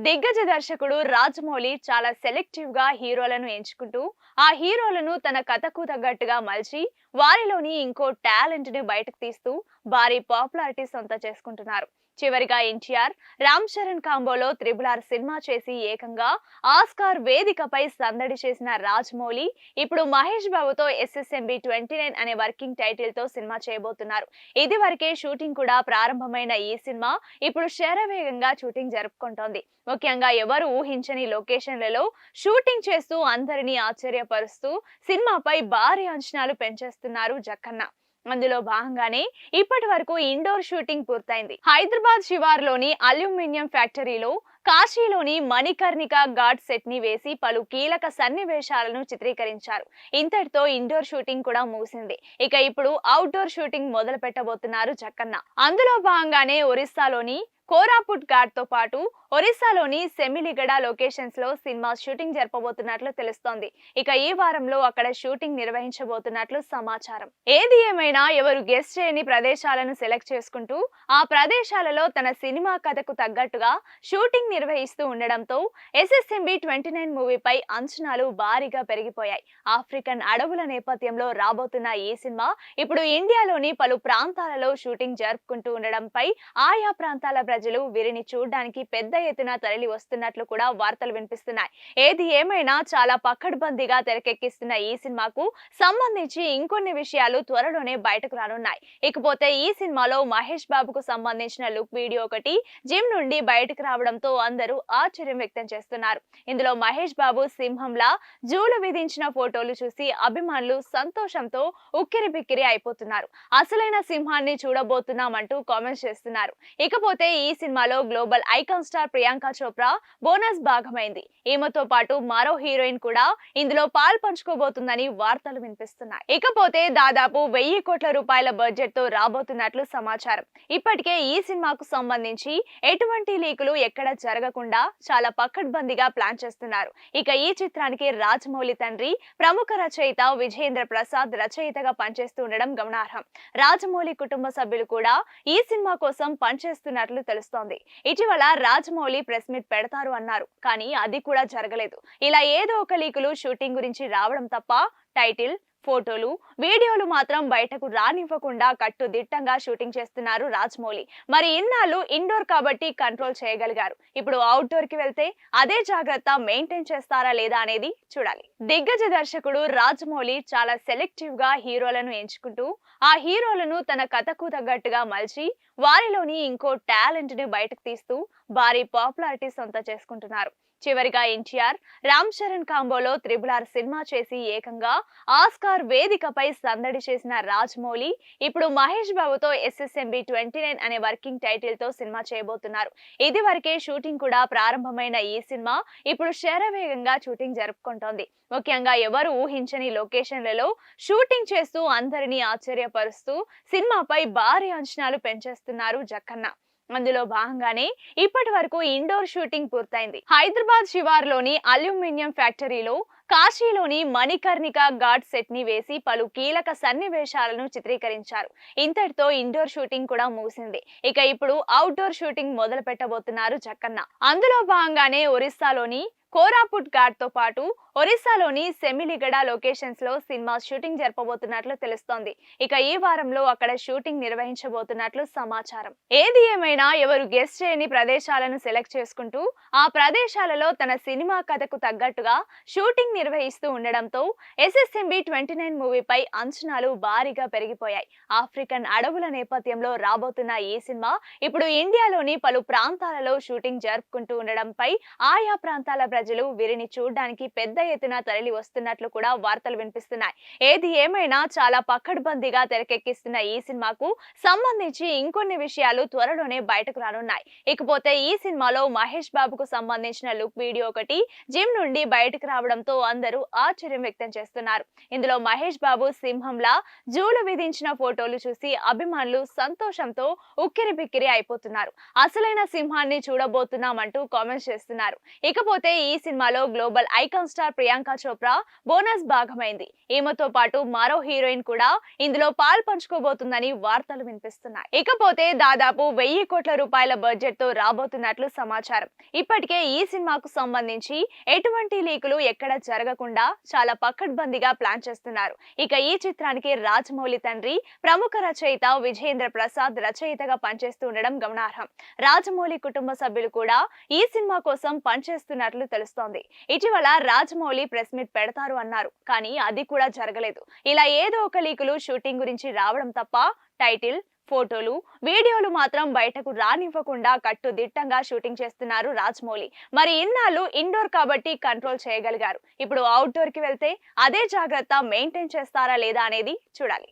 దిగ్గజ దర్శకుడు రాజమౌళి చాలా సెలెక్టివ్ గా హీరోలను ఎంచుకుంటూ ఆ హీరోలను తన కథకు తగ్గట్టుగా మలిచి వారిలోని ఇంకో టాలెంట్ ని బయటకు తీస్తూ భారీ పాపులారిటీ సొంత చేసుకుంటున్నారు. చివరిగా ఎన్టీఆర్ రామ్ చరణ్ కాంబోలో త్రిబుల్ ఆర్ సినిమా చేసి ఏకంగా ఆస్కార్ వేదికపై సందడి చేసిన రాజమౌళి ఇప్పుడు మహేష్ బాబుతో SSMB 29 అనే వర్కింగ్ టైటిల్ తో సినిమా చేయబోతున్నారు. ఇది వరకే షూటింగ్ కూడా ప్రారంభమైన ఈ సినిమా ఇప్పుడు శరవేగంగా షూటింగ్ జరుపుకుంటోంది. ముఖ్యంగా ఎవరు ఊహించని లొకేషన్లలో షూటింగ్ చేస్తూ అందరినీ ఆశ్చర్యపరుస్తూ సినిమాపై భారీ అంచనాలు పెంచేస్తున్నారు జక్కన్న. అందులో భాగంగానే ఇప్పటి వరకు ఇండోర్ షూటింగ్ పూర్తయింది. హైదరాబాద్ శివార్లోని అల్యూమినియం ఫ్యాక్టరీలో కాశీలోని మణికర్ణిక ఘాట్ సెట్ ని వేసి పలు కీలక సన్నివేశాలను చిత్రీకరించారు. ఇంతటితో ఇండోర్ షూటింగ్ కూడా ముగిసింది. ఇక ఇప్పుడు అవుట్డోర్ షూటింగ్ మొదలు పెట్టబోతున్నారు జక్కన్న. అందులో భాగంగానే ఒరిస్సాలోని కోరాపుట్ ఘాట్ తో పాటు ఒరిస్సాలోని సెమిలిగడ లొకేషన్స్ లో సినిమా షూటింగ్ జరపబోతున్నట్లు తెలుస్తోంది. ఇక ఈ వారంలో అక్కడ షూటింగ్ నిర్వహించబోతున్నట్లు సమాచారం. ఏది ఏమైనా ఎవరు గెస్ట్ చేయని ప్రదేశాలను సెలెక్ట్ చేసుకుంటూ ఆ ప్రదేశాలలో తన సినిమా కథకు తగ్గట్టుగా షూటింగ్ నిర్వహిస్తూ ఉండడంతో SSMB 29 మూవీపై అంచనాలు భారీగా పెరిగిపోయాయి. ఆఫ్రికన్ అడవుల నేపథ్యంలో రాబోతున్న ఈ సినిమా ఇప్పుడు ఇండియాలోని పలు ప్రాంతాలలో షూటింగ్ జరుపుకుంటూ ఉండడంపై ఆయా ప్రాంతాల ప్రజలు వీరిని చూడడానికి పెద్ద ఎత్తున తరలి వస్తున్నట్లు కూడా వార్తలు వినిపిస్తున్నాయి. ఏది ఏమైనా చాలా పకడ్బందీగా తెరకెక్కిస్తున్న ఈ సినిమాకు సంబంధించి ఇంకొన్ని విషయాలు త్వరలోనే బయటకు రానున్నాయి. ఇకపోతే ఈ సినిమాలో మహేష్ బాబుకు సంబంధించిన లుక్ వీడియో ఒకటి జిమ్ నుండి బయటకు రావడంతో అందరూ ఆశ్చర్యం వ్యక్తం చేస్తున్నారు. ఇందులో మహేష్ బాబు సింహంలా జూలు విధించిన ఫోటోలు చూసి అభిమానులు సంతోషంతో ఉక్కిరి బిక్కిరి అయిపోతున్నారు. అసలైన సింహాన్ని చూడబోతున్నామంటూ కామెంట్స్ చేస్తున్నారు. ఇకపోతే ఈ సినిమాలో global icon star Priyanka Chopra bonus భాగమైంది. ఈమెతో పాటు మరో హీరోయిన్ కూడా ఇందులో పాల్పంచుకోబోతుందని వార్తలు వినిపిస్తున్నాయి. ఇకపోతే దాదాపు 1000 కోట్ల రూపాయల బడ్జెట్ తో రాబోతున్నట్లు సమాచారం. ఇప్పటికే ఈ సినిమాకు సంబంధించి ఎటువంటి లీకులు ఎక్కడ జరగకుండా చాలా పకడ్బందీగా ప్లాన్ చేస్తున్నారు. ఇక ఈ చిత్రానికి రాజమౌళి తండ్రి ప్రముఖ రచయిత విజయేంద్ర ప్రసాద్ రచయితగా పనిచేస్తూ ఉండడం గమనార్హం. రాజమౌళి కుటుంబ సభ్యులు కూడా ఈ సినిమా కోసం పనిచేస్తున్నట్లు తెలుస్తోంది. ఇటీవల రాజమౌళి ప్రెస్ మీట్ పెడతారు అన్నారు, కానీ అది కూడా జరగలేదు. ఇలా ఏదో ఒక లీకులు షూటింగ్ గురించి రావడం తప్ప టైటిల్, ఫోటోలు, వీడియోలు మాత్రం బయటకు రానివ్వకుండా కట్టుదిట్టంగా షూటింగ్ చేస్తున్నారు రాజమౌళి. మరి ఇన్నాళ్ళు ఇండోర్ కాబట్టి కంట్రోల్ చేయగలిగారు. ఇప్పుడు అవుట్డోర్ కి వెళ్తే అదే జాగ్రత్త మెయింటైన్ చేస్తారా లేదా అనేది చూడాలి. దిగ్గజ దర్శకుడు రాజమౌళి చాలా సెలెక్టివ్ గా హీరోలను ఎంచుకుంటూ ఆ హీరోలను తన కథకు తగ్గట్టుగా మలిచి వారిలోని ఇంకో టాలెంట్ ని బయటకు తీస్తూ భారీ పాపులారిటీ సొంత చేసుకుంటున్నారు. చివరిగా ఎన్టీఆర్ రామ్ చరణ్ కాంబోలో త్రిబుల్ ఆర్ సినిమా చేసి ఏకంగా ఆస్కార్ వేదికపై సందడి చేసిన రాజమౌళి ఇప్పుడు మహేష్ బాబుతో SSMB 29 అనే వర్కింగ్ టైటిల్ తో సినిమా చేయబోతున్నారు. ఇది వరకే షూటింగ్ కూడా ప్రారంభమైన ఈ సినిమా ఇప్పుడు శరవేగంగా షూటింగ్ జరుపుకుంటోంది. ముఖ్యంగా ఎవరు ఊహించని లొకేషన్లలో షూటింగ్ చేస్తూ అందరినీ ఆశ్చర్యపరుస్తూ సినిమాపై భారీ అంచనాలు పెంచేస్తున్నారు జక్కన్న. అందులో భాగంగానే ఇప్పటి వరకు ఇండోర్ షూటింగ్ పూర్తయింది. హైదరాబాద్ శివార్లోని అల్యూమినియం ఫ్యాక్టరీలో కాశీలోని మణికర్ణిక ఘాట్ సెట్ ని వేసి పలు కీలక సన్నివేశాలను చిత్రీకరించారు. ఇంతటితో ఇండోర్ షూటింగ్ కూడా ముగిసింది. ఇక ఇప్పుడు అవుట్డోర్ షూటింగ్ మొదలు పెట్టబోతున్నారు జక్కన్న. అందులో భాగంగానే ఒరిస్సాలోని కోరాపుట్ ఘాట్ తో పాటు ఒరిస్సాలోని సెమిలిగడ లొకేషన్స్ లో సినిమా షూటింగ్ జరపబోతున్నట్లు తెలుస్తోంది. ఇక ఈ వారంలో అక్కడ షూటింగ్ నిర్వహించబోతున్నట్లు సమాచారం. ఏది ఏమైనా ఎవరు గెస్ట్ చేయని ప్రదేశాలను సెలెక్ట్ చేసుకుంటూ ఆ ప్రదేశాలలో తన సినిమా కథకు తగ్గట్టుగా షూటింగ్ నిర్వహిస్తూ ఉండడంతో SSMB 29 మూవీపై అంచనాలు భారీగా పెరిగిపోయాయి. ఆఫ్రికన్ అడవుల నేపథ్యంలో రాబోతున్న ఈ సినిమా ఇప్పుడు ఇండియాలోని పలు ప్రాంతాలలో షూటింగ్ జరుపుకుంటూ ఉండడంపై ఆయా ప్రాంతాల ప్రజలు వీరిని చూడడానికి పెద్ద ఎత్తున తరలి వస్తున్నట్లు కూడా వార్తలు వినిపిస్తున్నాయి. ఏది ఏమైనా చాలా పకడ్బందీగా తెరకెక్కిస్తున్న ఈ సినిమాకు సంబంధించి ఇంకొన్ని విషయాలు త్వరలోనే బయటకు రానున్నాయి. ఇకపోతే ఈ సినిమాలో మహేష్ బాబుకు సంబంధించిన లుక్ వీడియో ఒకటి జిమ్ నుండి బయటకు రావడంతో అందరూ ఆశ్చర్యం వ్యక్తం చేస్తున్నారు. ఇందులో మహేష్ బాబు సింహంలా జూలు విధించిన ఫోటోలు చూసి అభిమానులు సంతోషంతో ఉక్కిరిబిక్కిరి అయిపోతున్నారు. అసలైన సింహాన్ని చూడబోతున్నామంటూ కామెంట్స్ చేస్తున్నారు. ఇకపోతే ఈ సినిమాలో global icon star Priyanka Chopra bonus భాగమైంది. ఈమెతో పాటు మరో హీరోయిన్ కూడా ఇందులో పాలు పంచుకోబోతుందని వార్తలు వినిపిస్తున్నాయి. ఇకపోతే దాదాపు 1000 కోట్ల రూపాయల బడ్జెట్ తో రాబోతున్నట్లు సమాచారం. ఇప్పటికే ఈ సినిమాకు సంబంధించి ఎటువంటి లీకులు ఎక్కడ జరగకుండా చాలా పకడ్బందీగా ప్లాన్ చేస్తున్నారు. ఇక ఈ చిత్రానికి రాజమౌళి తండ్రి ప్రముఖ రచయిత విజయేంద్ర ప్రసాద్ రచయితగా పనిచేస్తూ ఉండడం గమనార్హం. రాజమౌళి కుటుంబ సభ్యులు కూడా ఈ సినిమా కోసం పనిచేస్తున్నట్లు తెలుస్తోంది. ఇటీవల రాజమౌళి ప్రెస్ మీట్ పెడతారు అన్నారు, కానీ అది కూడా జరగలేదు. ఇలా ఏదో ఒక లీకులు షూటింగ్ గురించి రావడం తప్ప టైటిల్, ఫోటోలు, వీడియోలు మాత్రం బయటకు రానివ్వకుండా కట్టుదిట్టంగా షూటింగ్ చేస్తున్నారు రాజమౌళి. మరి ఇన్నాళ్ళు ఇండోర్ కాబట్టి కంట్రోల్ చేయగలిగారు. ఇప్పుడు అవుట్డోర్ కి వెళ్తే అదే జాగ్రత్త మెయింటైన్ చేస్తారా లేదా అనేది చూడాలి.